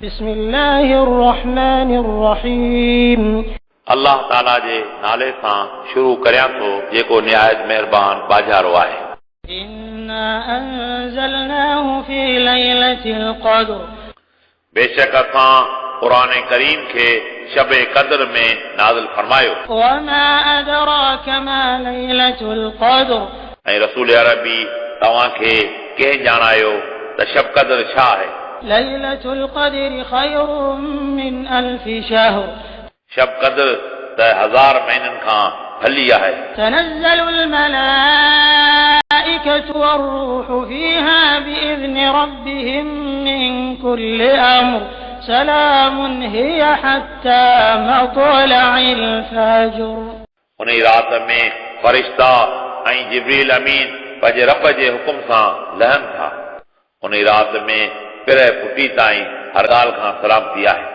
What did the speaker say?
بسم الله الرحمن الرحيم अल्लाह ताला जे नाले सां शुरू करियां थो जेको निहायत महिरबान बाजारो आहे। إنا أنزلناه في ليلة القدر बेशक असां क़ुरान करीम खे शब क़द्र में नाज़िल फरमायो। وما أدراك ما ليلة القدر ऐं रसूल अरबी तव्हां खे कंहिं ॼाणायो त शब क़द्र छा आहे? ليلة القدر خير من ألف شهر शब क़द्र त 1000 महीननि खां भली आहे। تنزل الملائكة والروح فيها بإذن ربهم من كل أمر سلام هي حتى مطلع الفجر उन रात में फरिश्ता ऐं जिब्रील अमीन पंहिंजे रब जे हुकुम सां लहनि था। उन रात में पिर फुटी ताईं हर ॻाल्हि खां सलामती आहे।